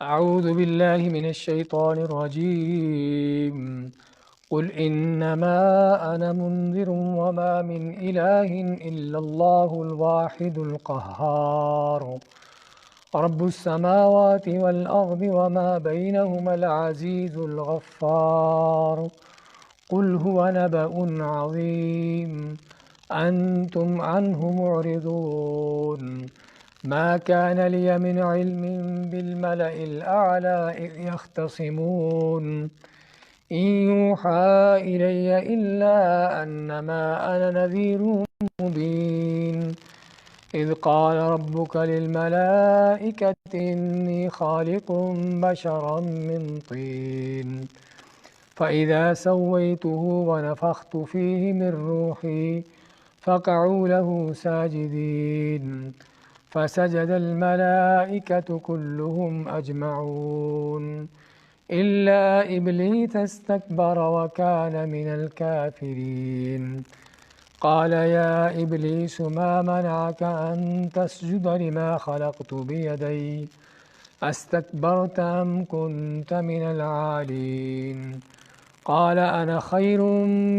أعوذ بالله من الشيطان الرجيم. قل إنما أنا منذر وما من إله إلا الله الواحد القهار رب السماوات والأرض وما بينهما العزيز الغفار. قل هو نبأ عظيم أنتم عنه معرضون. ما كان لي من علم بالملأ الأعلى إذ يختصمون إن يوحى إلي إلا أنما أنا نذير مبين. إذ قال ربك للملائكة إني خالق بشرا من طين فإذا سويته ونفخت فيه من روحي فقعوا له ساجدين فسجد الملائكة كلهم أجمعون إلا إبليس استكبر وكان من الكافرين. قال يا إبليس ما منعك أن تسجد لما خلقت بيدي أستكبرت أم كنت من العالين. قال أنا خير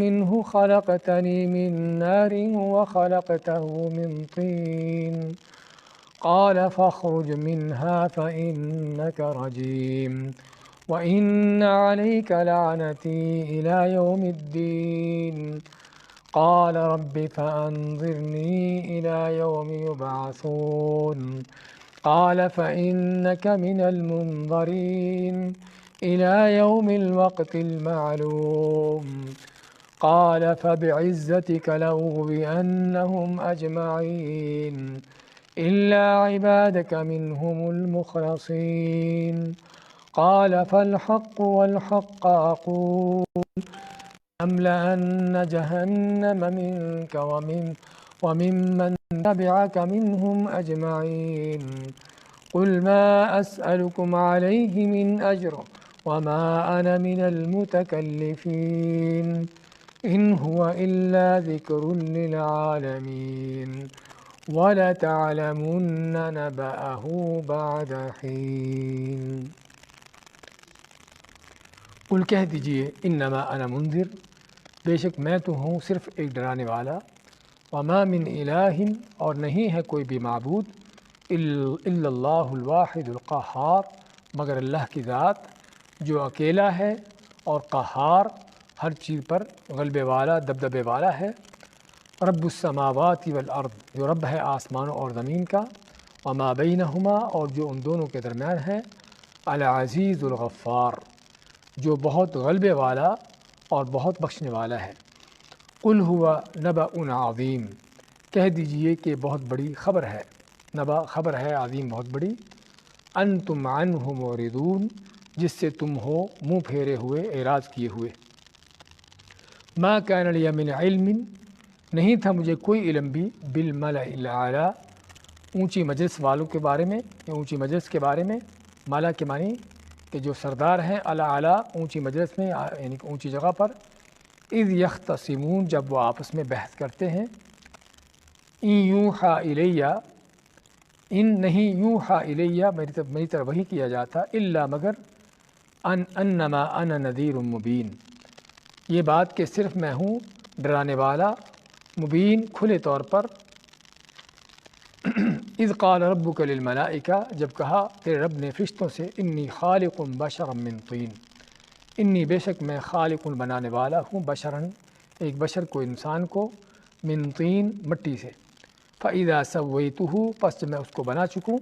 منه خلقتني من نار وخلقته من طين قال فاخرج منها فإنك رجيم وإن عليك لعنتي إلى يوم الدين. قال رب فأنظرني إلى يوم يبعثون. قال فإنك من المنظرين إلى يوم الوقت المعلوم. قال فبعزتك لأغوينهم أجمعين إلا عبادك منهم المخلصين. قال فالحق والحق أقول لأملأن جهنم منك وممن تبعك منهم أجمعين. قل ما أسألكم عليه من أجر وما أنا من المتكلفين إن هو إلا ذكر للعالمين وَلَتَعْلَمُنَّ نَبَأَهُ بَعْدَ حِينٍ۔ قل کہہ دیجئے انما انا منذر، بے شک میں تو ہوں صرف ایک ڈرانے والا، وما من الہ اور نہیں ہے کوئی بھی معبود، الا اللہ الواحد القہار مگر اللہ کی ذات جو اکیلا ہے اور قہار ہر چیز پر غلبے والا دبدبے والا ہے۔ رب السماوات والارض جو رب ہے آسمانوں اور زمین کا، وما بینہما اور جو ان دونوں کے درمیان ہے، العزیز الغفار جو بہت غلبے والا اور بہت بخشنے والا ہے۔ قل هو نبأ عظیم، کہہ دیجئے کہ بہت بڑی خبر ہے، نبأ خبر ہے، عظیم بہت بڑی، انتم عنہ معرضون جس سے تم ہو منہ پھیرے ہوئے، اعراض کیے ہوئے۔ ما کان لی من علم، نہیں تھا مجھے کوئی علم بھی، بالملأ الاعلی اونچی مجلس والوں کے بارے میں، یا اونچی مجلس کے بارے میں، مالا کے معنی کہ جو سردار ہیں، الاعلی اونچی مجلس میں یعنی کہ اونچی جگہ پر، اذ یختصمون جب وہ آپس میں بحث کرتے ہیں، ان یوحا الیہ ان نہیں، یوحا الیہ میری طرف وحی کیا جاتا، الا مگر انما انا نذیر مبین، یہ بات کہ صرف میں ہوں ڈرانے والا مبین کھلے طور پر۔ اذ قال ربک للملائکہ جب کہا تیرے رب نے فرشتوں سے، انی خالق بشرا من طین، انی بے شک میں خالق بنانے والا ہوں، بشرن ایک بشر کو، انسان کو، من طین مٹی سے، فاذا سویتہ پس جب میں اس کو بنا چکوں،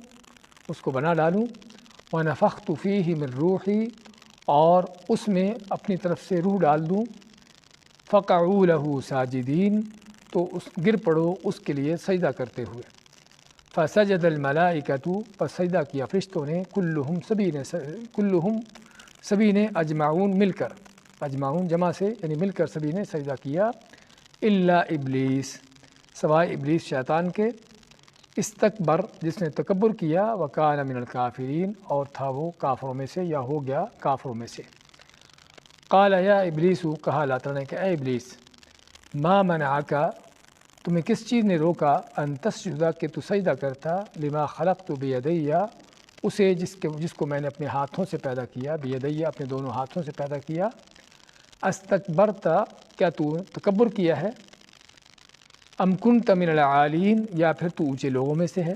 اس کو بنا ڈالوں، ونفخت فیہ من روحی اور اس میں اپنی طرف سے روح ڈال دوں، فقعوا لہ ساجدین تو اس گر پڑو اس کے لیے سجدہ کرتے ہوئے، فسجد الملائکۃ پس سجدہ کیا فرشتوں نے، کلہم سبھی نے اجمعون مل کر، اجمعون جمع سے یعنی مل کر سبھی نے سجدہ کیا، الا ابلیس سوائے ابلیس شیطان کے، استکبر جس نے تکبر کیا، وکان من الکافرین اور تھا وہ کافروں میں سے یا ہو گیا کافروں میں سے۔ قال یا ابلیس کہا اللہ تعالیٰ نے کہ اے ابلیس، ما منعک تمہیں کس چیز نے روکا، ان تسجد کہ تو سجدہ کرتا، لما خلقت بیدی اسے جس کو میں نے اپنے ہاتھوں سے پیدا کیا، بیدیہ اپنے دونوں ہاتھوں سے پیدا کیا، استکبرت کیا تو تکبر کیا ہے، ام کنت من العالین یا پھر تو اونچے لوگوں میں سے ہے،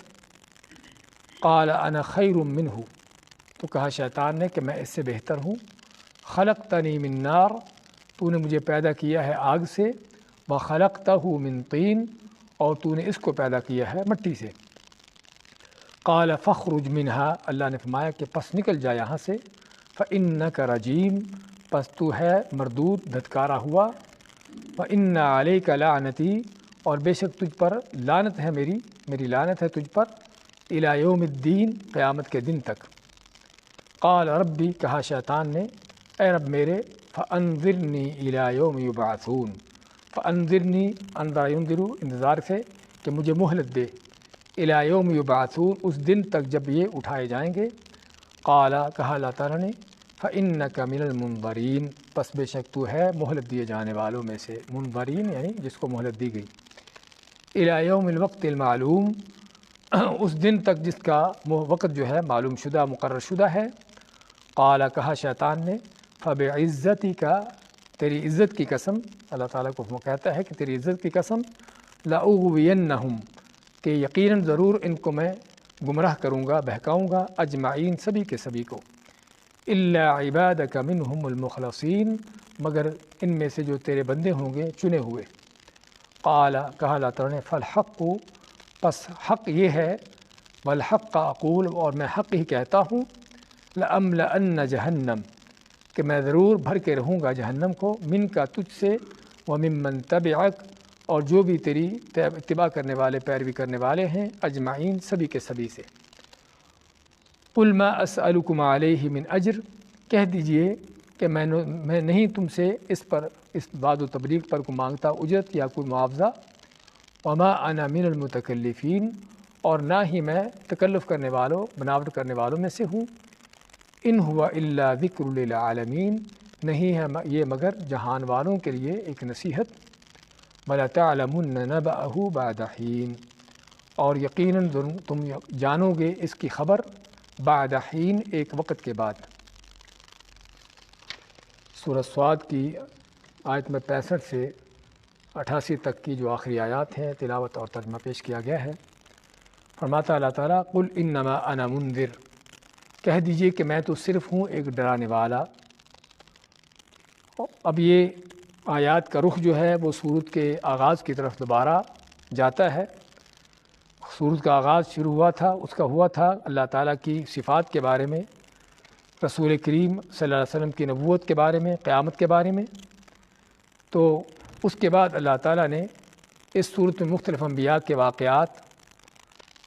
قال انا خیر منہ تو کہا شیطان نے کہ میں اس سے بہتر ہوں، خلقتنی من نار تو نے مجھے پیدا کیا ہے آگ سے، وخلقتہ من طین اور تو نے اس کو پیدا کیا ہے مٹی سے، قال فاخرج منہا اللہ نے فرمایا کہ پس نکل جا یہاں سے، فإنک رجیم پس تو ہے مردود دھتکارا ہوا، وإن علیک لعنتی اور بے شک تجھ پر لعنت ہے میری لعنت ہے تجھ پر، الی یوم الدین قیامت کے دن تک، قال ربی کہا شیطان نے اے رب میرے، فانظرنی الی یوم یبعثون فانظرنی انظر ینظر انتظار سے کہ مجھے مہلت دے، الی یوم یبعثون اس دن تک جب یہ اٹھائے جائیں گے، قال کہا اللہ تعالیٰ نے فإنک من المنظرین پس بے شک تو ہے مہلت دیے جانے والوں میں سے، منظرین یعنی جس کو مہلت دی گئی، الی یوم الوقت المعلوم اس دن تک جس کا وقت جو ہے معلوم شدہ مقرر شدہ ہے، قال کہا شیطان نے فبعزتی کا تیری عزت کی قسم، اللہ تعالیٰ کو کہتا ہے کہ تیری عزت کی قسم، لأغوینہم کہ یقیناً ضرور ان کو میں گمراہ کروں گا بہکاؤں گا، اجمعین سبھی کے سبھی کو، الا عبادک منہم المخلصین مگر ان میں سے جو تیرے بندے ہوں گے چنے ہوئے، قال کہا اللہ تعالیٰ نے فالحق پس حق یہ ہے، والحق اقول اور میں حق ہی کہتا ہوں، لأملأن جہنم کہ میں ضرور بھر کے رہوں گا جہنم کو، من کا تجھ سے، وممن تبعک اور جو بھی تیری اتباع کرنے والے پیروی کرنے والے ہیں، اجمعین سبھی کے سبھی سے، قل ما اسألکم علیہ من اجر کہہ دیجئے کہ میں نہیں تم سے اس بات و تبلیغ پر کو مانگتا اجرت یا کوئی معاوضہ، وما انا من المتکلفین اور نہ ہی میں تکلف کرنے والوں بناوٹ کرنے والوں میں سے ہوں، ان ہوا الا ذکر للعالمین نہیں ہے یہ مگر جہان والوں کے لیے ایک نصیحت، وَلَتَعْلَمُنَّ نَبَأَهُ بَعْدَ حِینٍ اور یقیناً تم جانو گے اس کی خبر بعد حین ایک وقت کے بعد۔ سورہ صاد کی آیت میں 65 سے 88 تک کی جو آخری آیات ہیں تلاوت اور ترجمہ پیش کیا گیا ہے۔ فرماتا اللہ تعالیٰ قل انما انا منذر کہہ دیجئے کہ میں تو صرف ہوں ایک ڈرانے والا۔ اب یہ آیات کا رخ جو ہے وہ سورت کے آغاز کی طرف دوبارہ جاتا ہے۔ سورت کا آغاز شروع ہوا تھا اللہ تعالیٰ کی صفات کے بارے میں، رسول کریم صلی اللہ علیہ وسلم کی نبوت کے بارے میں، قیامت کے بارے میں۔ تو اس کے بعد اللہ تعالیٰ نے اس صورت میں مختلف انبیاء کے واقعات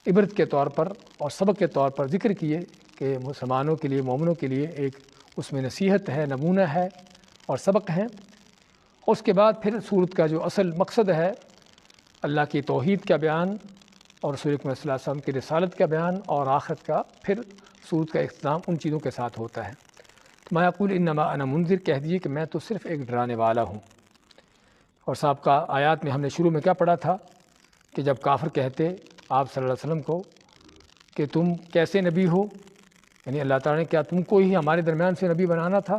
عبرت کے طور پر اور سبق کے طور پر ذکر کیے کہ مسلمانوں کے لیے، مومنوں کے لیے ایک اس میں نصیحت ہے، نمونہ ہے اور سبق ہے۔ اس کے بعد پھر صورت کا جو اصل مقصد ہے اللہ کی توحید کا بیان اور رسول اکرم صلی اللہ علیہ وسلم کی رسالت کا بیان اور آخرت کا، پھر صورت کا اختتام ان چیزوں کے ساتھ ہوتا ہے۔ تو میں اقول انما انا منذر کہہ دیجیے کہ میں تو صرف ایک ڈرانے والا ہوں۔ اور سابقہ آیات میں ہم نے شروع میں کیا پڑھا تھا کہ جب کافر کہتے آپ صلی اللہ علیہ وسلم کو کہ تم کیسے نبی ہو، یعنی اللہ تعالیٰ نے کیا تم کو ہی ہمارے درمیان سے نبی بنانا تھا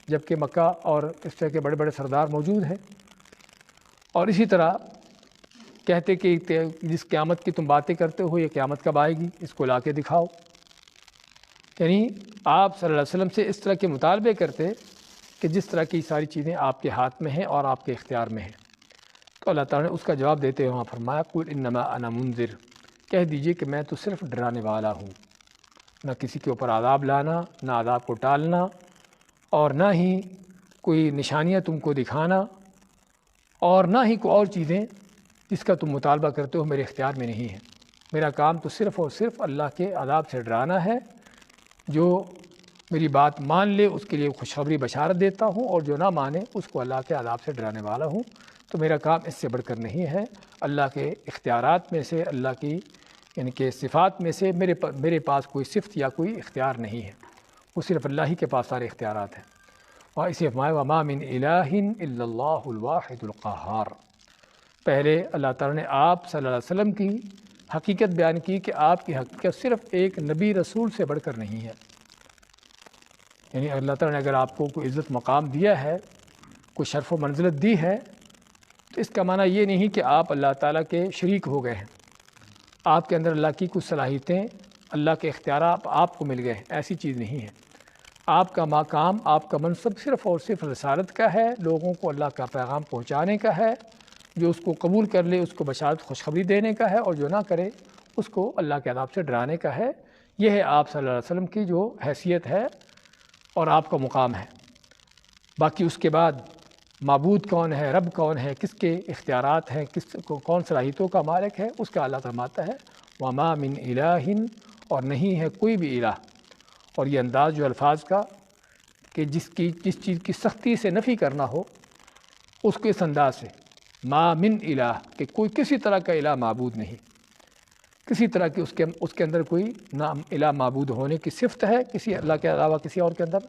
جبکہ مکہ اور اس طرح کے بڑے بڑے سردار موجود ہیں۔ اور اسی طرح کہتے کہ جس قیامت کی تم باتیں کرتے ہو یہ قیامت کب آئے گی، اس کو لا کے دکھاؤ۔ یعنی آپ صلی اللہ علیہ وسلم سے اس طرح کے مطالبے کرتے کہ جس طرح کی ساری چیزیں آپ کے ہاتھ میں ہیں اور آپ کے اختیار میں ہیں۔ تو اللہ تعالیٰ نے اس کا جواب دیتے ہوئے وہاں فرمایا قل انما انا منذر کہہ دیجئے کہ میں تو صرف ڈرانے والا ہوں، نہ کسی کے اوپر عذاب لانا، نہ عذاب کو ٹالنا، اور نہ ہی کوئی نشانیاں تم کو دکھانا، اور نہ ہی کوئی اور چیزیں جس کا تم مطالبہ کرتے ہو میرے اختیار میں نہیں ہے۔ میرا کام تو صرف اور صرف اللہ کے عذاب سے ڈرانا ہے۔ جو میری بات مان لے اس کے لیے خوشخبری بشارت دیتا ہوں، اور جو نہ مانے اس کو اللہ کے عذاب سے ڈرانے والا ہوں۔ تو میرا کام اس سے بڑھ کر نہیں ہے۔ اللہ کے اختیارات میں سے، اللہ کی یعنی کہ صفات میں سے میرے پاس کوئی صفت یا کوئی اختیار نہیں ہے، وہ صرف اللہ ہی کے پاس سارے اختیارات ہیں۔ اور اسے فرمایا وما من الہ الا اللہ الواحد القہار۔ پہلے اللہ تعالیٰ نے آپ صلی اللہ علیہ وسلم کی حقیقت بیان کی کہ آپ کی حقیقت صرف ایک نبی رسول سے بڑھ کر نہیں ہے۔ یعنی اللہ تعالیٰ نے اگر آپ کو کوئی عزت مقام دیا ہے، کوئی شرف و منزلت دی ہے، تو اس کا معنی یہ نہیں کہ آپ اللہ تعالیٰ کے شریک ہو گئے ہیں، آپ کے اندر اللہ کی کچھ صلاحیتیں، اللہ کے اختیارات آپ کو مل گئے ہیں، ایسی چیز نہیں ہے۔ آپ کا مقام، آپ کا منصب صرف اور صرف رسالت کا ہے، لوگوں کو اللہ کا پیغام پہنچانے کا ہے، جو اس کو قبول کر لے اس کو بشارت خوشخبری دینے کا ہے، اور جو نہ کرے اس کو اللہ کے عذاب سے ڈرانے کا ہے۔ یہ ہے آپ صلی اللہ علیہ وسلم کی جو حیثیت ہے اور آپ کا مقام ہے۔ باقی اس کے بعد معبود کون ہے، رب کون ہے، کس کے اختیارات ہیں، کس کو کون صلاحیتوں کا مالک ہے، اس کا اللہ فرماتا ہے وَمَا مِنْ إِلَٰهٍ، اور نہیں ہے کوئی بھی الہ۔ اور یہ انداز جو الفاظ کا کہ جس چیز کی سختی سے نفی کرنا ہو، اس کو اس انداز سے ما من الہ، کہ کوئی کسی طرح کا الہ معبود نہیں، کسی طرح کی اس کے اندر کوئی نہ الہ معبود ہونے کی صفت ہے کسی اللہ کے علاوہ کسی اور کے اندر،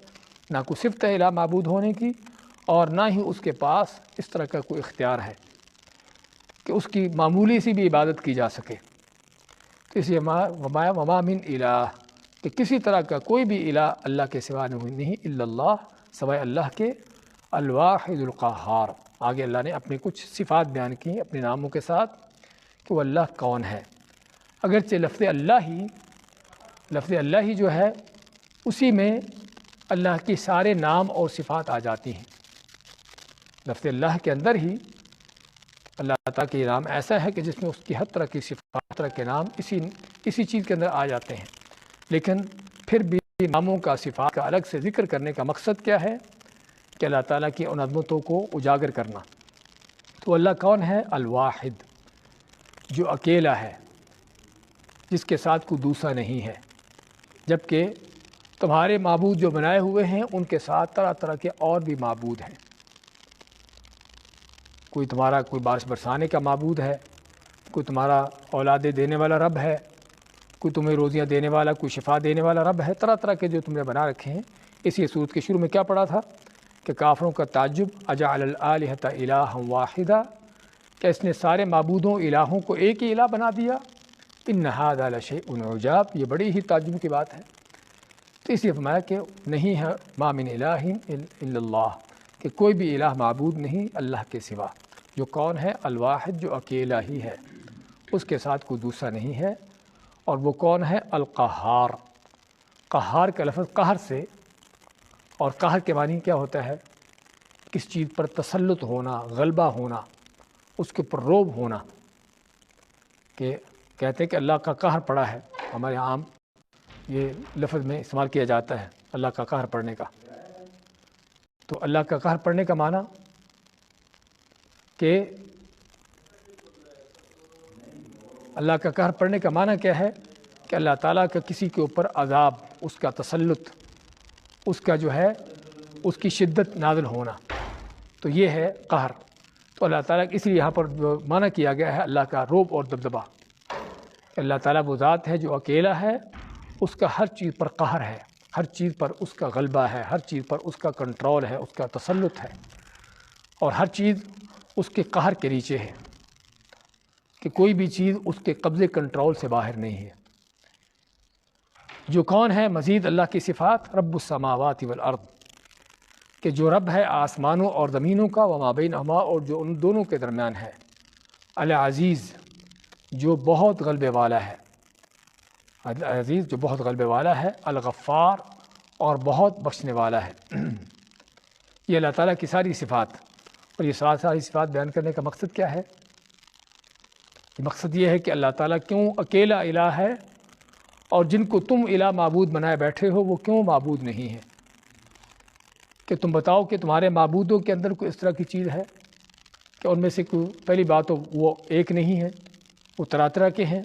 نہ کوئی صفت ہے الہ معبود ہونے کی، اور نہ ہی اس کے پاس اس طرح کا کوئی اختیار ہے کہ اس کی معمولی سی بھی عبادت کی جا سکے۔ تو اس لیے وما من الہ، کہ کسی طرح کا کوئی بھی الہ اللہ کے سوا نہیں، الا اللہ، سوائے اللہ کے، الواحد القہار۔ آگے اللہ نے اپنی کچھ صفات بیان کی اپنے ناموں کے ساتھ کہ وہ اللہ کون ہے۔ اگرچہ لفظ اللہ ہی جو ہے اسی میں اللہ کی سارے نام اور صفات آ جاتی ہیں۔ لفظ اللہ کے اندر ہی اللہ تعالیٰ کے نام ایسا ہے کہ جس میں اس کی ہر طرح کی صفات، ہر طرح کے نام اسی چیز کے اندر آ جاتے ہیں۔ لیکن پھر بھی ناموں کا، صفات کا الگ سے ذکر کرنے کا مقصد کیا ہے کہ اللہ تعالیٰ کی ان عظمتوں کو اجاگر کرنا۔ تو اللہ کون ہے؟ الواحد، جو اکیلا ہے، جس کے ساتھ کوئی دوسرا نہیں ہے، جبکہ تمہارے معبود جو بنائے ہوئے ہیں ان کے ساتھ طرح طرح کے اور بھی معبود ہیں۔ کوئی تمہارا کوئی بارش برسانے کا معبود ہے، کوئی تمہارا اولادیں دینے والا رب ہے، کوئی تمہیں روزیاں دینے والا، کوئی شفا دینے والا رب ہے، طرح طرح کے جو تم نے بنا رکھے ہیں۔ اسی صورت کے شروع میں کیا پڑھا تھا کہ کافروں کا تعجب، اجعل الآلہۃ الہا واحدا، کہ اس نے سارے معبودوں الہوں کو ایک ہی الہ بنا دیا۔ ان ھذا لشیء عجاب، یہ بڑی ہی تعجب کی بات ہے۔ تو اس لیے فرمایا کہ نہیں ہے ما من الہ الا اللہ، کہ کوئی بھی الہ معبود نہیں اللہ کے سوا، جو کون ہے؟ الواحد، جو اکیلا ہی ہے، اس کے ساتھ کوئی دوسرا نہیں ہے۔ اور وہ کون ہے؟ القہار۔ قہار کا لفظ قہر سے، اور قہر کے معنی کیا ہوتا ہے؟ کس چیز پر تسلط ہونا، غلبہ ہونا، اس کے اوپر روب ہونا۔ کہ کہتے ہیں کہ اللہ کا قہر پڑا ہے، ہمارے عام یہ لفظ میں استعمال کیا جاتا ہے اللہ کا قہر پڑنے کا۔ تو اللہ کا قہر پڑنے کا معنی کہ اللہ کا قہر پڑنے کا معنی کیا ہے کہ اللہ تعالیٰ کا کسی کے اوپر عذاب، اس کا تسلط، اس کا جو ہے اس کی شدت نازل ہونا، تو یہ ہے قہر۔ تو اللہ تعالیٰ اس لیے یہاں پر جو معنی کیا گیا ہے اللہ کا روب اور دبدبہ، اللہ تعالیٰ وہ ذات ہے جو اکیلا ہے، اس کا ہر چیز پر قہر ہے، ہر چیز پر اس کا غلبہ ہے، ہر چیز پر اس کا کنٹرول ہے، اس کا تسلط ہے، اور ہر چیز اس کے قہر کے نیچے ہے، کہ کوئی بھی چیز اس کے قبضے کنٹرول سے باہر نہیں ہے۔ جو کون ہے؟ مزید اللہ کی صفات، رب السماوات والارض، کہ جو رب ہے آسمانوں اور زمینوں کا، وما بینہما، اور جو ان دونوں کے درمیان ہے، العزیز، جو بہت غلبے والا ہے، العزیز جو بہت غلبے والا ہے، الغفار، اور بہت بخشنے والا ہے۔ یہ اللہ تعالیٰ کی ساری صفات، اور یہ ساری صفات بیان کرنے کا مقصد کیا ہے؟ مقصد یہ ہے کہ اللہ تعالیٰ کیوں اکیلا الہ ہے، اور جن کو تم الہ معبود بنائے بیٹھے ہو وہ کیوں معبود نہیں ہیں۔ کہ تم بتاؤ کہ تمہارے معبودوں کے اندر کوئی اس طرح کی چیز ہے کہ ان میں سے کوئی، پہلی بات تو وہ ایک نہیں ہے، وہ طرح طرح کے ہیں۔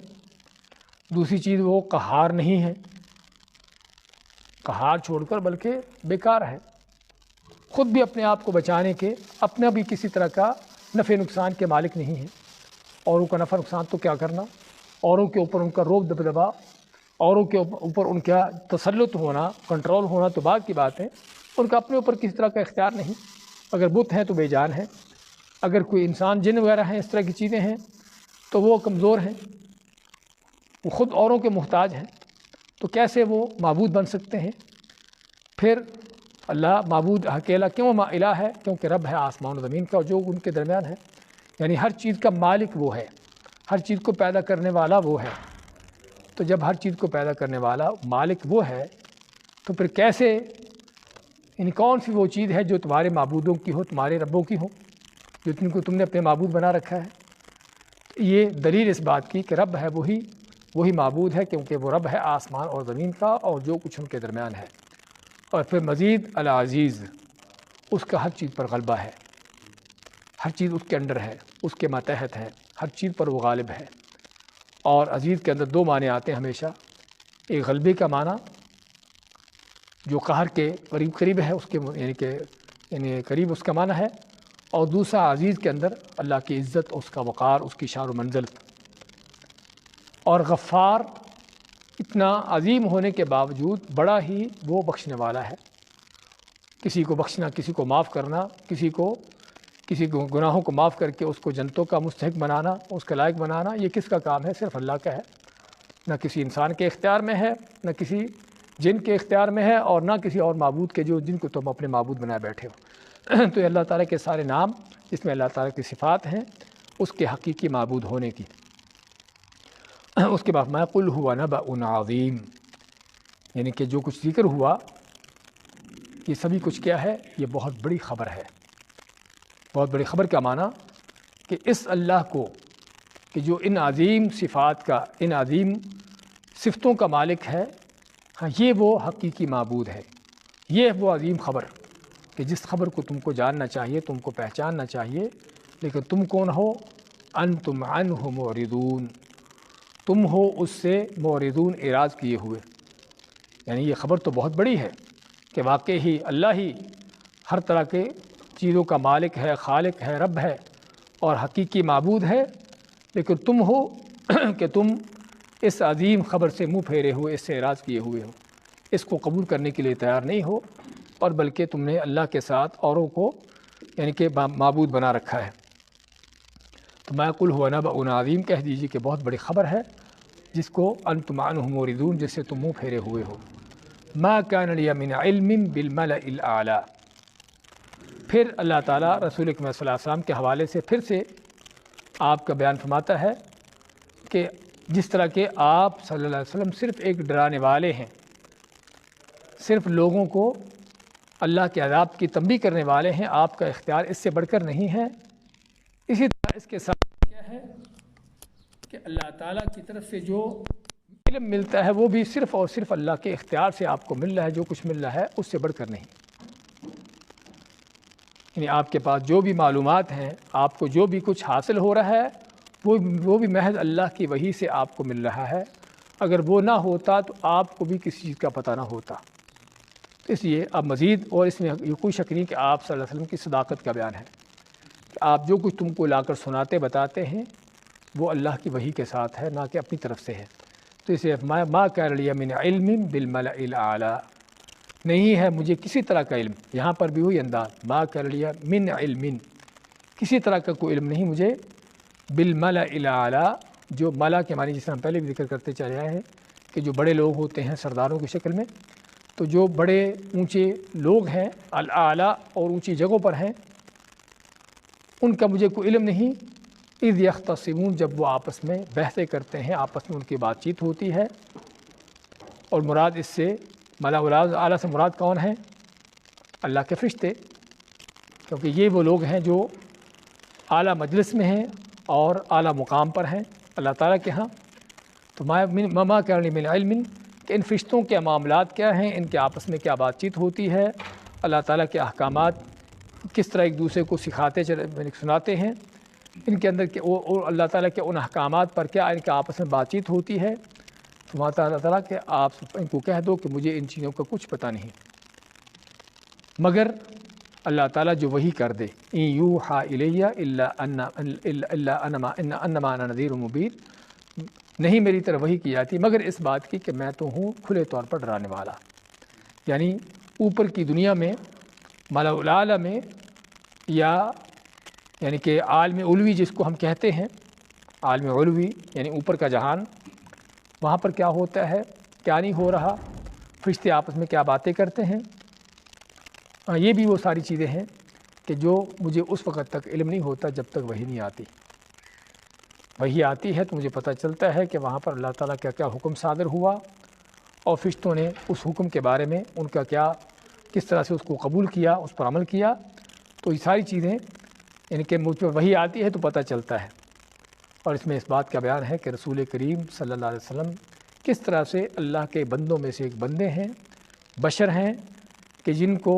دوسری چیز وہ قہار نہیں ہے، قہار چھوڑ کر بلکہ بیکار ہے، خود بھی اپنے آپ کو بچانے کے، اپنا بھی کسی طرح کا نفع نقصان کے مالک نہیں ہے۔ اوروں کا نفع نقصان تو کیا کرنا، اوروں کے اوپر ان کا روب دبدبا، اوروں کے اوپر ان کا تسلط ہونا، کنٹرول ہونا تو بعد کی بات ہے، ان کا اپنے اوپر کسی طرح کا اختیار نہیں۔ اگر بت ہیں تو بے جان ہیں، اگر کوئی انسان جن وغیرہ ہیں، اس طرح کی چیزیں ہیں تو وہ کمزور ہیں، وہ خود اوروں کے محتاج ہیں، تو کیسے وہ معبود بن سکتے ہیں؟ پھر اللہ معبود اکیلا کیوں الہ ہے؟ کیونکہ رب ہے آسمان و زمین کا اور جو ان کے درمیان ہے، یعنی ہر چیز کا مالک وہ ہے، ہر چیز کو پیدا کرنے والا وہ ہے۔ تو جب ہر چیز کو پیدا کرنے والا مالک وہ ہے تو پھر کیسے، یعنی کون سی وہ چیز ہے جو تمہارے معبودوں کی ہو، تمہارے ربوں کی ہو، جو جن کو تم نے اپنے معبود بنا رکھا ہے؟ یہ دلیل اس بات کی کہ رب ہے وہی معبود ہے، کیونکہ وہ رب ہے آسمان اور زمین کا اور جو کچھ ان کے درمیان ہے۔ اور پھر مزید العزیز، اس کا ہر چیز پر غلبہ ہے، ہر چیز اس کے انڈر ہے، اس کے ماتحت ہے، ہر چیز پر وہ غالب ہے۔ اور عزیز کے اندر دو معنی آتے ہیں ہمیشہ، ایک غلبے کا معنی جو قہر کے قریب ہے، اس کے یعنی قریب اس کا معنی ہے، اور دوسرا عزیز کے اندر اللہ کی عزت، اس کا وقار، اس کی شان و منزلت۔ اور غفار اتنا عظیم ہونے کے باوجود بڑا ہی وہ بخشنے والا ہے، کسی کو بخشنا، کسی کو معاف کرنا، کسی کو گناہوں کو معاف کر کے اس کو جنتوں کا مستحق بنانا، اس کا لائق بنانا، یہ کس کا کام ہے؟ صرف اللہ کا ہے، نہ کسی انسان کے اختیار میں ہے، نہ کسی جن کے اختیار میں ہے، اور نہ کسی اور معبود کے جن کو تم اپنے معبود بنائے بیٹھے ہو۔ تو اللہ تعالیٰ کے سارے نام جس میں اللہ تعالیٰ کی صفات ہیں اس کے حقیقی معبود ہونے کی۔ اس کے بعد میں قل ہوا نبأ عظیم، یعنی کہ جو کچھ ذکر ہوا یہ سبھی کچھ کیا ہے؟ یہ بہت بڑی خبر ہے۔ بہت بڑی خبر کا معنی کہ اس اللہ کو کہ جو ان عظیم صفات کا، ان عظیم صفتوں کا مالک ہے، ہاں یہ وہ حقیقی معبود ہے۔ یہ وہ عظیم خبر کہ جس خبر کو تم کو جاننا چاہیے، تم کو پہچاننا چاہیے، لیکن تم کون ہو؟ انتم عنہ معرضون، تم ہو اس سے معرضون، اعراض کیے ہوئے۔ یعنی یہ خبر تو بہت بڑی ہے کہ واقعی ہی اللہ ہی ہر طرح کے چیزوں کا مالک ہے، خالق ہے، رب ہے اور حقیقی معبود ہے، لیکن تم ہو کہ تم اس عظیم خبر سے منہ پھیرے ہوئے، اس سے اعراض کیے ہوئے ہو، اس کو قبول کرنے کے لیے تیار نہیں ہو، اور بلکہ تم نے اللہ کے ساتھ اوروں کو یعنی کہ معبود بنا رکھا ہے۔ تو ما قل هو نبأ عظیم کہہ دیجیے کہ بہت بڑی خبر ہے جس کو انتم عنہ معرضون، جس سے تم منہ پھیرے ہوئے ہو۔ ما كان لي من علم بالملأ الاعلی، پھر اللہ تعالیٰ رسول اکرم صلی اللہ علیہ وسلم کے حوالے سے پھر سے آپ کا بیان فرماتا ہے کہ جس طرح کہ آپ صلی اللہ علیہ وسلم صرف ایک ڈرانے والے ہیں، صرف لوگوں کو اللہ کے عذاب کی تنبیہ کرنے والے ہیں، آپ کا اختیار اس سے بڑھ کر نہیں ہے۔ اسی طرح اس کے ساتھ کیا ہے کہ اللہ تعالیٰ کی طرف سے جو علم ملتا ہے وہ بھی صرف اور صرف اللہ کے اختیار سے آپ کو مل رہا ہے، جو کچھ مل رہا ہے اس سے بڑھ کر نہیں۔ یعنی آپ کے پاس جو بھی معلومات ہیں، آپ کو جو بھی کچھ حاصل ہو رہا ہے وہ بھی محض اللہ کی وحی سے آپ کو مل رہا ہے۔ اگر وہ نہ ہوتا تو آپ کو بھی کسی چیز کا پتہ نہ ہوتا۔ اس لیے اب مزید، اور اس میں کوئی شک نہیں کہ آپ صلی اللہ علیہ وسلم کی صداقت کا بیان ہے کہ آپ جو کچھ تم کو لا کر سناتے بتاتے ہیں وہ اللہ کی وحی کے ساتھ ہے، نہ کہ اپنی طرف سے ہے۔ تو اسے ما کان لی من علم بالملأ الاعلی، نہیں ہے مجھے کسی طرح کا علم، یہاں پر بھی وہی انداز، ما کان لی من علم، کسی طرح کا کوئی علم نہیں مجھے، بالملأ الاعلی، جو ملا کے معنی جس طرح ہم پہلے بھی ذکر کرتے چلے آئے ہیں کہ جو بڑے لوگ ہوتے ہیں سرداروں کی شکل میں، تو جو بڑے اونچے لوگ ہیں الاعلی اور اونچی جگہوں پر ہیں، ان کا مجھے کوئی علم نہیں۔ اذ یختصمون، جب وہ آپس میں بحثیں کرتے ہیں، آپس میں ان کی بات چیت ہوتی ہے۔ اور مراد اس سے ملا اعلیٰ سے مراد کون ہیں؟ اللہ کے فرشتے، کیونکہ یہ وہ لوگ ہیں جو اعلیٰ مجلس میں ہیں اور اعلیٰ مقام پر ہیں اللہ تعالیٰ کے ہاں۔ تو ما کان لی من علم، کہ ان فرشتوں کے معاملات کیا ہیں، ان کے آپس میں کیا بات چیت ہوتی ہے، اللہ تعالیٰ کے احکامات کس طرح ایک دوسرے کو سناتے ہیں، ان کے اندر اور اللہ تعالیٰ کے ان احکامات پر کیا ان کے آپس میں بات چیت ہوتی ہے۔ تو اللہ تعالیٰ کہ آپ ان کو کہہ دو کہ مجھے ان چیزوں کا کچھ پتہ نہیں، مگر اللہ تعالیٰ جو وحی کر دے، ان یوحا الی الا انما انا نذیر مبین، نہیں میری طرف وحی کی جاتی مگر اس بات کی کہ میں تو ہوں کھلے طور پر ڈرانے والا۔ یعنی اوپر کی دنیا میں، ملا الاعلیٰ میں، یا یعنی کہ عالم علوی جس کو ہم کہتے ہیں، عالم علوی یعنی اوپر کا جہان، وہاں پر کیا ہوتا ہے کیا نہیں ہو رہا، فرشتے آپس میں کیا باتیں کرتے ہیں، یہ بھی وہ ساری چیزیں ہیں کہ جو مجھے اس وقت تک علم نہیں ہوتا جب تک وحی نہیں آتی۔ وحی آتی ہے تو مجھے پتہ چلتا ہے کہ وہاں پر اللہ تعالیٰ کا کیا حکم صادر ہوا اور فرشتوں نے اس حکم کے بارے میں ان کا کیا کس طرح سے اس کو قبول کیا، اس پر عمل کیا۔ تو یہ ساری چیزیں یعنی کہ مجھ پر وحی آتی ہے تو پتہ چلتا ہے۔ اور اس میں اس بات کا بیان ہے کہ رسول کریم صلی اللہ علیہ وسلم کس طرح سے اللہ کے بندوں میں سے ایک بندے ہیں، بشر ہیں کہ جن کو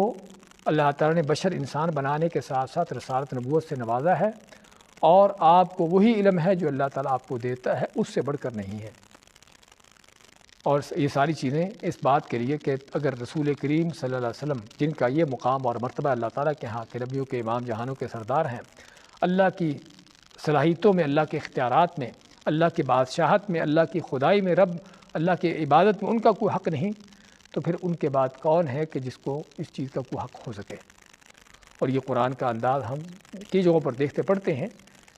اللہ تعالیٰ نے بشر انسان بنانے کے ساتھ ساتھ رسالت نبوت سے نوازا ہے، اور آپ کو وہی علم ہے جو اللہ تعالیٰ آپ کو دیتا ہے، اس سے بڑھ کر نہیں ہے۔ اور یہ ساری چیزیں اس بات کے لیے کہ اگر رسول کریم صلی اللہ علیہ وسلم جن کا یہ مقام اور مرتبہ اللہ تعالیٰ کے ہاں کہ نبیوں کے امام جہانوں کے سردار ہیں، اللہ کی صلاحیتوں میں، اللہ کے اختیارات میں، اللہ کی بادشاہت میں، اللہ کی خدائی میں، رب اللہ کی عبادت میں ان کا کوئی حق نہیں، تو پھر ان کے بعد کون ہے کہ جس کو اس چیز کا کوئی حق ہو سکے؟ اور یہ قرآن کا انداز ہم کئی جگہوں پر دیکھتے پڑھتے ہیں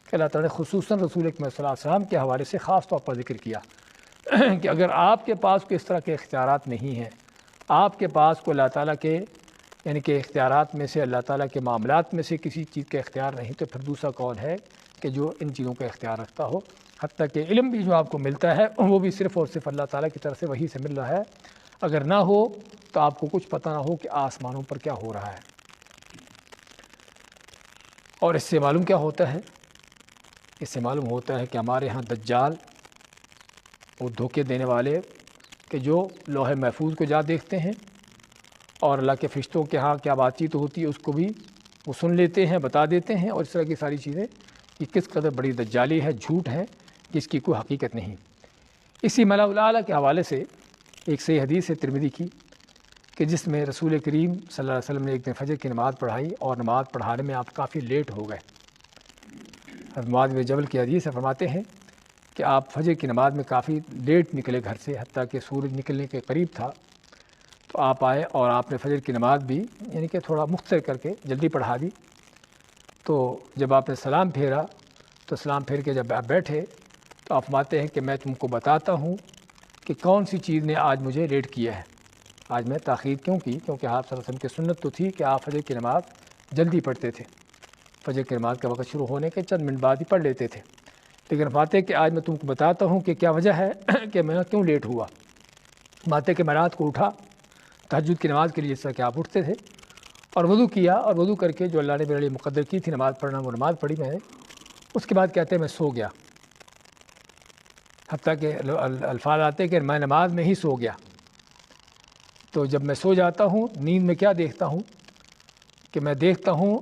کہ اللہ تعالیٰ نے خصوصاً رسول اکرم صلی اللہ علیہ وسلم کے حوالے سے خاص طور پر ذکر کیا کہ اگر آپ کے پاس کوئی اس طرح کے اختیارات نہیں ہیں، آپ کے پاس کوئی اللہ تعالیٰ کے یعنی کہ اختیارات میں سے، اللہ تعالیٰ کے معاملات میں سے کسی چیز کا اختیار نہیں، تو پھر دوسرا کون ہے کہ جو ان چیزوں کا اختیار رکھتا ہو؟ حتیٰ کہ علم بھی جو آپ کو ملتا ہے وہ بھی صرف اور صرف اللہ تعالیٰ کی طرف سے وحی سے مل رہا ہے۔ اگر نہ ہو تو آپ کو کچھ پتہ نہ ہو کہ آسمانوں پر کیا ہو رہا ہے۔ اور اس سے معلوم کیا ہوتا ہے؟ اس سے معلوم ہوتا ہے کہ ہمارے ہاں دجال، وہ دھوکے دینے والے کہ جو لوح محفوظ کو جا دیکھتے ہیں اور اللہ کے فرشتوں کے ہاں کیا بات چیت ہوتی ہے اس کو بھی وہ سن لیتے ہیں، بتا دیتے ہیں، اور اس طرح کی ساری چیزیں یہ کس قدر بڑی دجالی ہے، جھوٹ ہے، جس کی کوئی حقیقت نہیں۔ اسی ملأ الاعلیٰ کے حوالے سے ایک صحیح حدیث ہے ترمذی کی کہ جس میں رسول کریم صلی اللہ علیہ وسلم نے ایک دن فجر کی نماز پڑھائی اور نماز پڑھانے میں آپ کافی لیٹ ہو گئے۔ حضرت معاذ بن جبل کی حدیث سے فرماتے ہیں کہ آپ فجر کی نماز میں کافی لیٹ نکلے گھر سے، حتیٰ کہ سورج نکلنے کے قریب تھا، تو آپ آئے اور آپ نے فجر کی نماز بھی یعنی کہ تھوڑا مختصر کر کے جلدی پڑھا دی۔ تو جب آپ نے سلام پھیرا تو سلام پھیر کے جب آپ بیٹھے تو آپ فرماتے ہیں کہ میں تم کو بتاتا ہوں کہ کون سی چیز نے آج مجھے لیٹ کیا ہے، آج میں تاخیر کیوں کی؟ کیونکہ آپ صلی اللہ علیہ وسلم کی سنت تو تھی کہ آپ فجر کی نماز جلدی پڑھتے تھے، فجر کی نماز کا وقت شروع ہونے کے چند منٹ بعد ہی پڑھ لیتے تھے، لیکن فرماتے کہ آج میں تم کو بتاتا ہوں کہ کیا وجہ ہے کہ میں کیوں لیٹ ہوا۔ فرماتے کہ میں رات کو اٹھا تہجد کی نماز کے لیے، جس طرح کہ آپ اٹھتے تھے، اور وضو کیا، اور وضو کر کے جو اللہ نے میرے لیے مقدر کی تھی نماز پڑھنا وہ نماز پڑھی میں نے۔ اس کے بعد کہتے ہیں میں سو گیا، حتیٰ کہ الفاظ آتے کہ میں نماز میں ہی سو گیا۔ تو جب میں سو جاتا ہوں نیند میں کیا دیکھتا ہوں کہ میں دیکھتا ہوں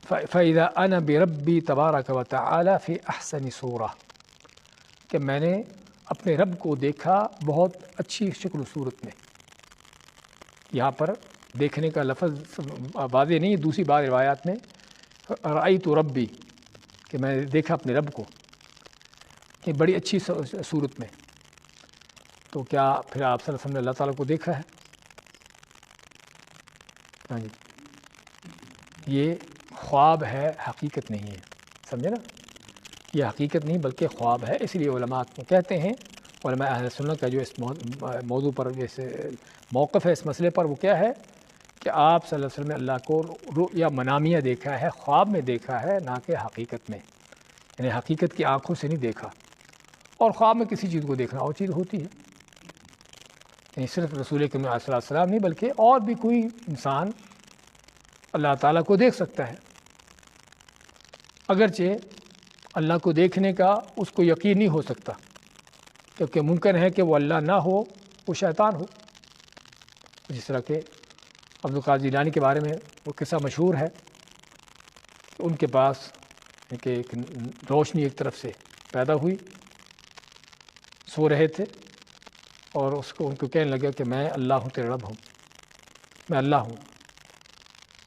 فَإِذَا أَنَا بِرَبِّي تَبَارَكَ وَتَعَالَى فِي أَحْسَنِ صُورَةٍ، کہ میں نے اپنے رب کو دیکھا بہت اچھی شکل و صورت میں۔ یہاں پر دیکھنے کا لفظ واضح نہیں، دوسری بار روایات میں رأیت ربی، کہ میں نے دیکھا اپنے رب کو کہ بڑی اچھی صورت میں۔ تو کیا پھر آپ صلی اللہ علیہ وسلم نے اللہ تعالیٰ کو دیکھا ہے؟ ہاں جی، یہ خواب ہے، حقیقت نہیں ہے، سمجھے نا؟ یہ حقیقت نہیں بلکہ خواب ہے۔ اس لیے علماء کہتے ہیں، علماء اہل سنت کا جو اس موضوع پر جیسے موقف ہے اس مسئلے پر، وہ کیا ہے کہ آپ صلی اللہ علیہ وسلم نے اللہ کو رؤیا منامیہ دیکھا ہے، خواب میں دیکھا ہے، نہ کہ حقیقت میں، یعنی حقیقت کی آنکھوں سے نہیں دیکھا۔ اور خواب میں کسی چیز کو دیکھنا اور چیز ہوتی ہے، یعنی صرف رسول کریم صلی اللہ علیہ وسلم نہیں بلکہ اور بھی کوئی انسان اللہ تعالیٰ کو دیکھ سکتا ہے، اگرچہ اللہ کو دیکھنے کا اس کو یقین نہیں ہو سکتا، کیونکہ ممکن ہے کہ وہ اللہ نہ ہو، وہ شیطان ہو۔ جس طرح کہ عبد القادر جیلانی کے بارے میں وہ قصہ مشہور ہے کہ ان کے پاس ایک روشنی ایک طرف سے پیدا ہوئی، سو رہے تھے، اور ان کو کہنے لگا کہ میں اللہ ہوں، تیرا رب ہوں، میں اللہ ہوں،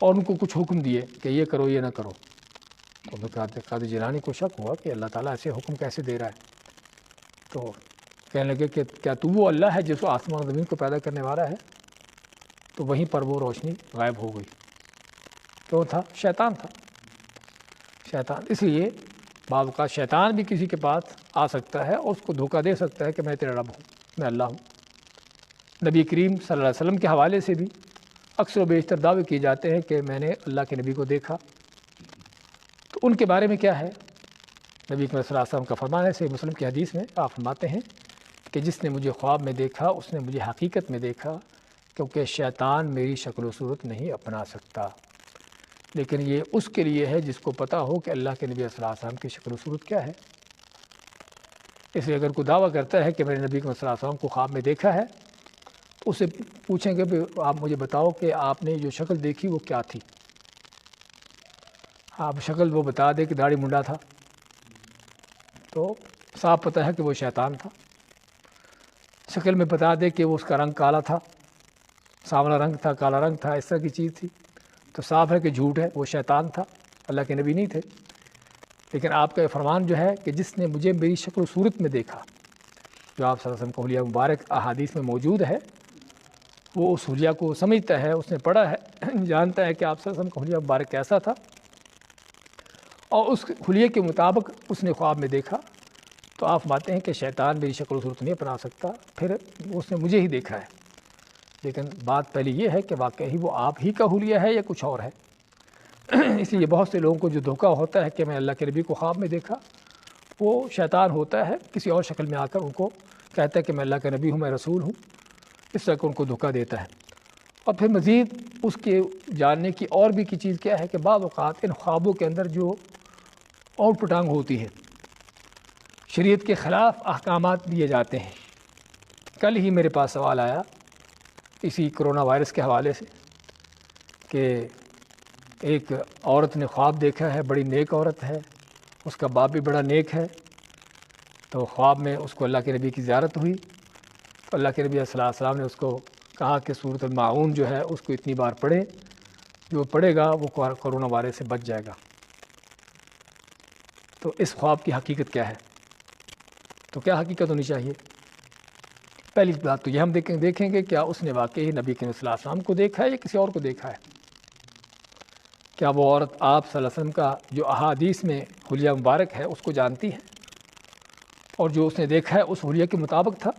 اور ان کو کچھ حکم دیے کہ یہ کرو یہ نہ کرو۔ تو عبد القادر جیلانی کو شک ہوا کہ اللہ تعالیٰ ایسے حکم کیسے دے رہا ہے، تو کہنے لگے کہ کیا تو وہ اللہ ہے جس کو آسمان و زمین کو پیدا کرنے والا ہے؟ تو وہیں پر وہ روشنی غائب ہو گئی۔ کیوں تھا؟ شیطان تھا، شیطان۔ اس لیے بعض اوقات شیطان بھی کسی کے پاس آ سکتا ہے اور اس کو دھوکہ دے سکتا ہے کہ میں تیرا رب ہوں، میں اللہ ہوں۔ نبی کریم صلی اللہ علیہ وسلم کے حوالے سے بھی اکثر و بیشتر دعوے کیے جاتے ہیں کہ میں نے اللہ کے نبی کو دیکھا، تو ان کے بارے میں کیا ہے؟ نبی کریم صلی اللہ علیہ وسلم کا فرمان ہے، صحیح مسلم کی حدیث میں آپ فرماتے ہیں کہ جس نے مجھے خواب میں دیکھا اس نے مجھے حقیقت میں دیکھا، کیونکہ شیطان میری شکل و صورت نہیں اپنا سکتا، لیکن یہ اس کے لیے ہے جس کو پتہ ہو کہ اللہ کے نبی صلی اللہ علیہ وسلم کی شکل و صورت کیا ہے۔ اس لیے اگر کوئی دعویٰ کرتا ہے کہ میں نے نبی صلی اللہ علیہ وسلم کو خواب میں دیکھا ہے تو اسے پوچھیں گے کہ آپ مجھے بتاؤ کہ آپ نے جو شکل دیکھی وہ کیا تھی؟ آپ شکل وہ بتا دے کہ داڑھی منڈا تھا تو صاف پتہ ہے کہ وہ شیطان تھا۔ شکل میں بتا دے کہ وہ اس کا رنگ کالا تھا، سانولا رنگ تھا، کالا رنگ تھا، اس طرح کی چیز تھی، تو صاف ہے کہ جھوٹ ہے، وہ شیطان تھا، اللہ کے نبی نہیں تھے۔ لیکن آپ کا یہ فرمان جو ہے کہ جس نے مجھے میری شکل و صورت میں دیکھا، جو آپ صلی اللہ علیہ وسلم کا حلیہ مبارک احادیث میں موجود ہے، وہ اس حلیہ کو سمجھتا ہے، اس نے پڑھا ہے، جانتا ہے کہ آپ صلی اللہ علیہ وسلم کا حلیہ مبارک کیسا تھا، اور اس حلیے کے مطابق اس نے خواب میں دیکھا، تو آپ فرماتے ہیں کہ شیطان میری شکل و صورت نہیں اپنا سکتا، پھر اس نے مجھے ہی دیکھا ہے۔ لیکن بات پہلے یہ ہے کہ واقعی وہ آپ ہی کا حلیہ ہے یا کچھ اور ہے۔ اس لیے بہت سے لوگوں کو جو دھوکہ ہوتا ہے کہ میں اللہ کے نبی کو خواب میں دیکھا، وہ شیطان ہوتا ہے، کسی اور شکل میں آ کر ان کو کہتا ہے کہ میں اللہ کا نبی ہوں، میں رسول ہوں، اس طرح کو ان کو دھوکہ دیتا ہے۔ اور پھر مزید اس کے جاننے کی اور بھی کی چیز کیا ہے کہ بعض اوقات ان خوابوں کے اندر جو اوٹ پٹانگ ہوتی ہے، شریعت کے خلاف احکامات دیے جاتے ہیں۔ کل ہی میرے پاس سوال آیا اسی کرونا وائرس کے حوالے سے کہ ایک عورت نے خواب دیکھا ہے، بڑی نیک عورت ہے، اس کا باپ بھی بڑا نیک ہے، تو خواب میں اس کو اللہ کے نبی کی زیارت ہوئی، تو اللہ کے نبی صلی اللہ علیہ وسلم نے اس کو کہا کہ سورۃ الماعون جو ہے اس کو اتنی بار پڑھے، جو پڑھے گا وہ کرونا وائرس سے بچ جائے گا۔ تو اس خواب کی حقیقت کیا ہے؟ تو کیا حقیقت ہونی چاہیے؟ پہلی بات تو یہ ہم دیکھیں گے کیا اس نے واقعی نبی کریم صلی اللہ علیہ وسلم کو دیکھا ہے یا کسی اور کو دیکھا ہے؟ کیا وہ عورت آپ صلی اللہ علیہ وسلم کا جو احادیث میں حلیہ مبارک ہے اس کو جانتی ہے اور جو اس نے دیکھا ہے اس حلیہ کے مطابق تھا؟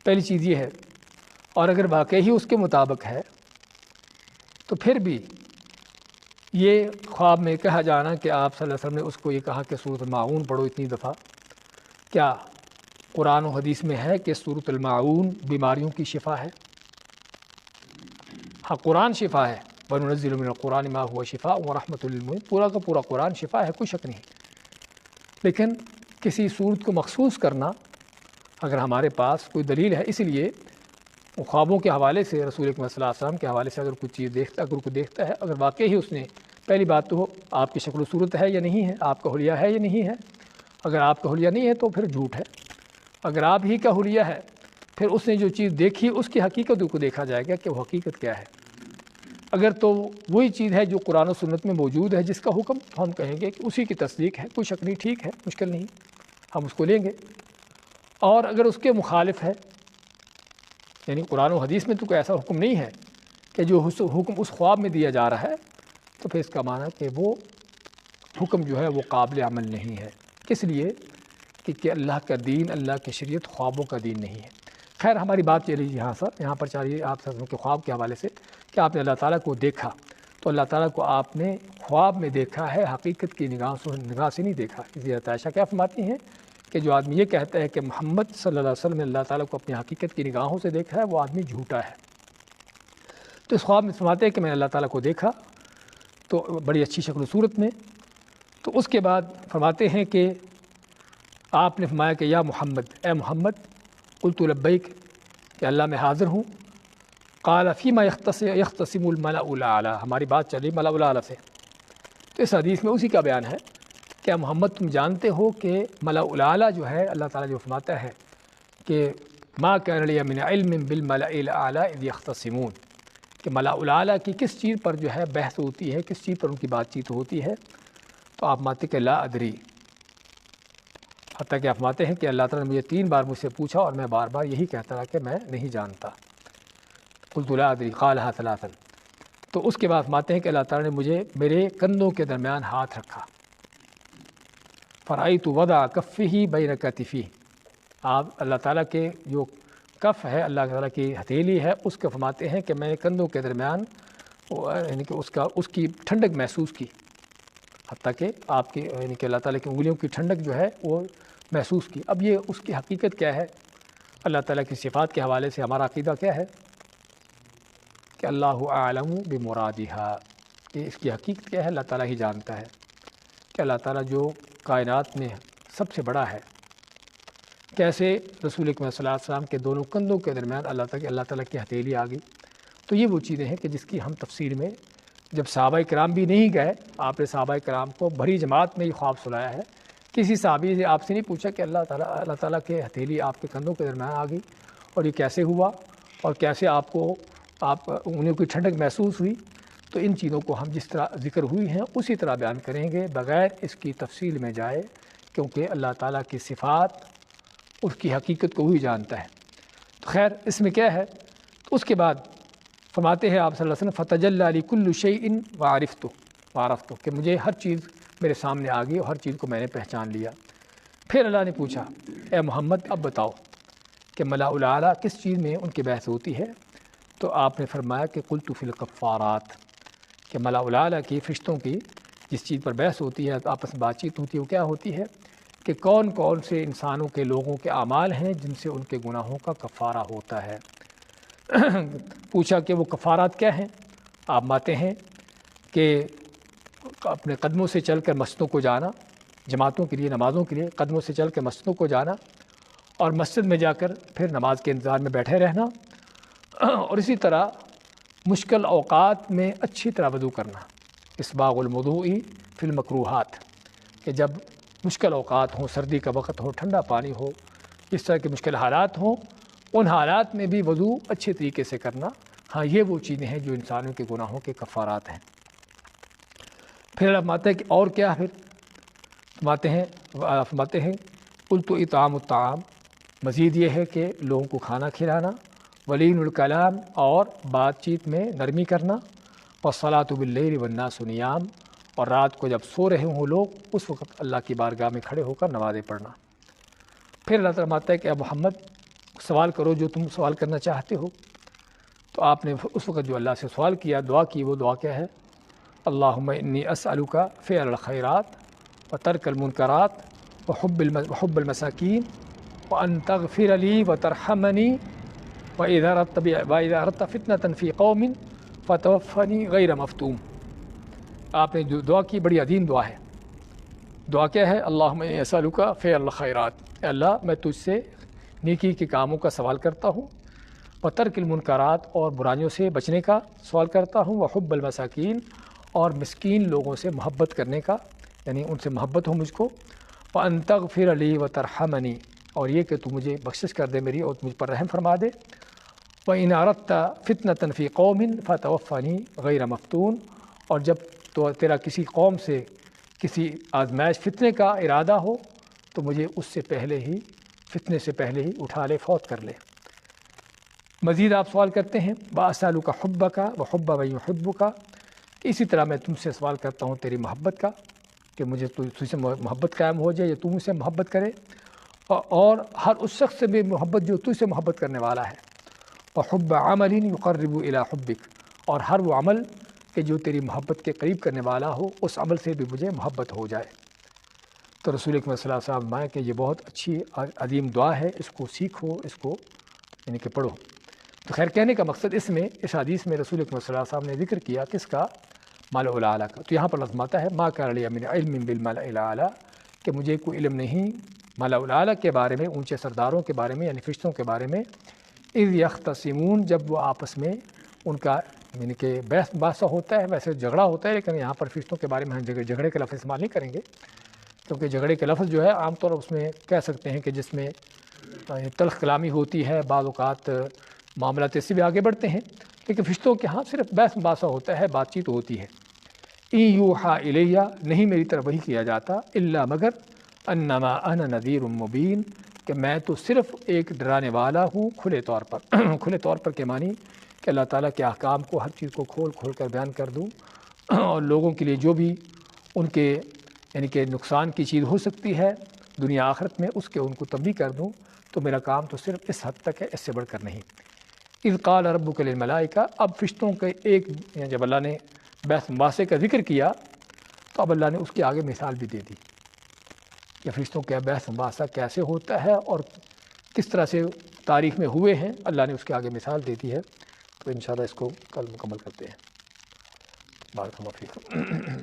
پہلی چیز یہ ہے۔ اور اگر واقعی اس کے مطابق ہے تو پھر بھی یہ خواب میں کہا جانا کہ آپ صلی اللہ علیہ وسلم نے اس کو یہ کہا کہ سورۃ الماعون پڑھو اتنی دفعہ، کیا قرآن و حدیث میں ہے کہ سورۃ الماعون بیماریوں کی شفا ہے؟ ہاں، قرآن شفا ہے، وَنُنَزِّلُ مِنَ الْقُرْآنِ مَا هُوَ شِفَاءٌ وَرَحْمَةٌ لِلْمُؤْمِنِينَ، پورا کا پورا قرآن شفا ہے، کوئی شک نہیں۔ لیکن کسی صورت کو مخصوص کرنا اگر ہمارے پاس کوئی دلیل ہے، اسی لیے خوابوں کے حوالے سے رسول اکرم صلی اللہ علیہ وسلم کے حوالے سے اگر کوئی چیز دیکھتا ہے، اگر واقعی اس نے، پہلی بات تو آپ کی شکل و صورت ہے یا نہیں ہے، آپ کا حلیہ ہے یا نہیں ہے۔ اگر آپ کا حلیہ نہیں ہے تو پھر جھوٹ ہے۔ اگر آپ ہی کا حلیہ ہے، پھر اس نے جو چیز دیکھی اس کی حقیقت کو دیکھا جائے گا کہ وہ حقیقت کیا ہے۔ اگر تو وہی چیز ہے جو قرآن و سنت میں موجود ہے جس کا حکم، تو ہم کہیں گے کہ اسی کی تصدیق ہے، کوئی شک نہیں، ٹھیک ہے، مشکل نہیں، ہم اس کو لیں گے۔ اور اگر اس کے مخالف ہے، یعنی قرآن و حدیث میں تو کوئی ایسا حکم نہیں ہے کہ جو حکم اس خواب میں دیا جا رہا ہے، تو پھر اس کا معنی کہ وہ حکم جو ہے وہ قابل عمل نہیں ہے۔ کس لیے؟ کہ اللہ کا دین، اللہ کی شریعت خوابوں کا دین نہیں ہے۔ خیر، ہماری بات چلی یہاں پر چاہیے آپ کے خواب کے حوالے سے کہ آپ نے اللہ تعالیٰ کو دیکھا، تو اللہ تعالیٰ کو آپ نے خواب میں دیکھا ہے، حقیقت کی نگاہ سے نہیں دیکھا۔ اس لیے عائشہ کیا فرماتی ہیں کہ جو آدمی یہ کہتا ہے کہ محمد صلی اللہ علیہ وسلم نے اللہ تعالیٰ کو اپنی حقیقت کی نگاہوں سے دیکھا ہے، وہ آدمی جھوٹا ہے۔ تو اس خواب میں فرماتے ہیں کہ میں نے اللہ تعالیٰ کو دیکھا تو بڑی اچھی شکل و صورت میں۔ تو اس کے بعد فرماتے ہیں کہ آپ نے فرمایا کہ یا محمد، اے محمد، قلت لبیک، کہ اللہ میں حاضر ہوں۔ قال فیما یختصم الملأ الاعلیٰ، ہماری بات چلی ملأ الاعلیٰ سے، تو اس حدیث میں اسی کا بیان ہے کہ محمد تم جانتے ہو کہ ملأ الاعلیٰ جو ہے، اللہ تعالیٰ جو فرماتا ہے کہ ما کان لی من علم بالملأ الاعلیٰ اذ یختصمون، کہ ملأ الاعلیٰ کی کس چیز پر جو ہے بحث ہوتی ہے، کس چیز پر ان کی بات چیت ہوتی ہے، تو آپ ماتے کہ لا ادری، حتیٰ کہ آپ فرماتے ہیں کہ اللہ تعالیٰ نے مجھے 3 بار مجھ سے پوچھا اور میں بار بار یہی کہتا رہا کہ میں نہیں جانتا۔ قلت لا ادری قالها 3، تو اس کے بعد فرماتے ہیں کہ اللہ تعالیٰ نے مجھے میرے کندھوں کے درمیان ہاتھ رکھا، فرأیت وضع کفہ بین کتفی، آپ اللہ تعالیٰ کے جو کف ہے، اللہ تعالیٰ کی ہتھیلی ہے، اس کو فرماتے ہیں کہ میں نے کندھوں کے درمیان یعنی کہ اس کی ٹھنڈک محسوس کی، حتیٰ کہ آپ کی یعنی کہ اللہ تعالیٰ کی انگلیوں کی ٹھنڈک جو ہے وہ محسوس کی۔ اب یہ اس کی حقیقت کیا ہے؟ اللہ تعالیٰ کی صفات کے حوالے سے ہمارا عقیدہ کیا ہے کہ اللہ اعلم بمرادہا، کہ اس کی حقیقت کیا ہے اللہ تعالیٰ ہی جانتا ہے کہ اللہ تعالیٰ جو کائنات میں سب سے بڑا ہے، کیسے رسول اکرم صلی اللہ علیہ وسلم کے دونوں کندھوں کے درمیان اللہ تعالیٰ کی ہتھیلی آ گئی۔ تو یہ وہ چیزیں ہیں کہ جس کی ہم تفسیر میں جب صحابہ کرام بھی نہیں گئے، آپ نے صحابہ کرام کو بڑی جماعت میں یہ خواب سنایا ہے، کسی صحابی سے آپ سے نہیں پوچھا کہ اللہ تعالیٰ کے ہتھیلی آپ کے کندھوں کے درمیان آ گئی اور یہ کیسے ہوا اور کیسے آپ انگلیوں کی ٹھنڈک محسوس ہوئی۔ تو ان چیزوں کو ہم جس طرح ذکر ہوئی ہیں اسی طرح بیان کریں گے بغیر اس کی تفصیل میں جائے، کیونکہ اللہ تعالیٰ کی صفات اس کی حقیقت کو وہی جانتا ہے۔ تو خیر اس میں کیا ہے، تو اس کے بعد فرماتے ہیں آپ صلی اللہ علیہ وسلم فتجلی لکل شیء وعرفتہ، کہ مجھے ہر چیز میرے سامنے آ گئی اور ہر چیز کو میں نے پہچان لیا۔ پھر اللہ نے پوچھا اے محمد اب بتاؤ کہ ملاء الاعلیٰ کس چیز میں ان کی بحث ہوتی ہے؟ تو آپ نے فرمایا کہ قلت فی الکفارات، کہ ملاء الاعلیٰ کی فرشتوں کی جس چیز پر بحث ہوتی ہے، آپس میں بات چیت ہوتی ہے، وہ کیا ہوتی ہے کہ کون کون سے انسانوں کے لوگوں کے اعمال ہیں جن سے ان کے گناہوں کا کفارہ ہوتا ہے۔ پوچھا کہ وہ کفارات کیا ہیں؟ آپ ماتے ہیں کہ اپنے قدموں سے چل کر مسجدوں کو جانا، جماعتوں کے لیے نمازوں کے لیے قدموں سے چل کر مسجدوں کو جانا اور مسجد میں جا کر پھر نماز کے انتظار میں بیٹھے رہنا، اور اسی طرح مشکل اوقات میں اچھی طرح وضو کرنا، اسباغ الوضوء فی المکروہات، کہ جب مشکل اوقات ہوں، سردی کا وقت ہو، ٹھنڈا پانی ہو، اس طرح کے مشکل حالات ہوں، ان حالات میں بھی وضو اچھے طریقے سے کرنا۔ ہاں یہ وہ چیزیں ہیں جو انسانوں کے گناہوں کے کفارات ہیں۔ پھر فرماتے ہیں کہ اور کیا، پھر فرماتے ہیں قلت اطعام الطعام، مزید یہ ہے کہ لوگوں کو کھانا کھلانا، ولین الکلام اور بات چیت میں نرمی کرنا، والصلاۃ باللیل والناس نیام، اور رات کو جب سو رہے ہوں لوگ اس وقت اللہ کی بارگاہ میں کھڑے ہو کر نمازیں پڑھنا۔ پھر اللہ تعالیٰ فرماتا ہے کہ اے محمد سوال کرو جو تم سوال کرنا چاہتے ہو۔ تو آپ نے اس وقت جو اللہ سے سوال کیا، دعا کی، وہ دعا کیا ہے؟ اللہم انی اسألک فعل الخیرات وترک المنکرات وحب المساکین وان تغفر لی وترحمنی واذا اردت فتنة فی قوم فتوفنی غیر مفتون۔ آپ نے جو دعا کی بڑی عظیم دعا ہے۔ دعا کیا ہے؟ اللہم انی اسألک فعل الخیرات، اے اللہ میں تجھ سے نیکی کے کاموں کا سوال کرتا ہوں، وترک المنکرات اور برائیوں سے بچنے کا سوال کرتا ہوں، وحب المساکین اور مسکین لوگوں سے محبت کرنے کا، یعنی ان سے محبت ہو مجھ کو، وان تغفر لی وترحمنی، اور یہ کہ تو مجھے بخشش کر دے میری اور مجھ پر رحم فرما دے، وان اردت فتنة فی قوم فتوفنی غیر مفتون، اور جب تو تیرا کسی قوم سے کسی آزمائش فتنے کا ارادہ ہو تو مجھے اس سے پہلے ہی، فتنے سے پہلے ہی اٹھا لے، فوت کر لے۔ مزید آپ سوال کرتے ہیں واسألک حبک وحب من یحبک، اسی طرح میں تم سے سوال کرتا ہوں تیری محبت کا، کہ مجھے تجھ سے محبت قائم ہو جائے یا تو مجھ سے محبت کرے، اور ہر اس شخص سے بھی محبت جو تجھ سے محبت کرنے والا ہے، وحب عمل یقرب الی حبک، اور ہر وہ عمل کہ جو تیری محبت کے قریب کرنے والا ہو، اس عمل سے بھی مجھے محبت ہو جائے۔ تو رسول اکرم صلی اللہ علیہ وسلم فرمایا کہ یہ بہت اچھی عظیم دعا ہے، اس کو سیکھو، اس کو یعنی کہ پڑھو۔ تو خیر کہنے کا مقصد اس میں، اس حدیث میں رسول اکرم صلی اللہ علیہ وسلم نے ذکر کیا کس کا؟ ملاء الاعلیٰ کا۔ تو یہاں پر لازماتا ہے ما کان لی من علم بالملاء الاعلیٰ، کہ مجھے کوئی علم نہیں ملاء الاعلیٰ کے بارے میں، اونچے سرداروں کے بارے میں، یعنی فرشتوں کے بارے میں، اذ یختصمون، جب وہ آپس میں ان کا یعنی کہ بحث مباحثہ ہوتا ہے، ویسے جھگڑا ہوتا ہے، لیکن یہاں پر فرشتوں کے بارے میں ہم جھگڑے کا لفظ استعمال نہیں کریں گے، کیونکہ جھگڑے کے لفظ جو ہے عام طور اس میں کہہ سکتے ہیں کہ جس میں تلخ کلامی ہوتی ہے، بعض اوقات معاملات اس سے بھی آگے بڑھتے ہیں، لیکن فرشتوں کے ہاں صرف بحث مباحثہ ہوتا ہے، بات چیت ہوتی ہے۔ ان یوحیٰ الیہ، نہیں میری طرف وحی کیا جاتا، الا مگر انما انا نذیر مبین، کہ میں تو صرف ایک ڈرانے والا ہوں کھلے طور پر۔ کھلے طور پر کے معنی کہ اللہ تعالیٰ کے احکام کو، ہر چیز کو کھول کھول کر بیان کر دوں، اور لوگوں کے لیے جو بھی ان کے یعنی کہ نقصان کی چیز ہو سکتی ہے دنیا آخرت میں، اس کے ان کو تنبیہ کر دوں تو میرا کام تو صرف اس حد تک ہے، اس سے بڑھ کر نہیں۔ اذ قال ربک للملائکہ، اب فرشتوں کے ایک جب اللہ نے بحث مباحثے کا ذکر کیا تو اب اللہ نے اس کے آگے مثال بھی دے دی کہ فرشتوں کا بحث مباحثہ کیسے ہوتا ہے اور کس طرح سے تاریخ میں ہوئے ہیں، اللہ نے اس کے آگے مثال دے دی ہے۔ تو انشاءاللہ اس کو کل مکمل کرتے ہیں۔ بارک اللہ فیکم۔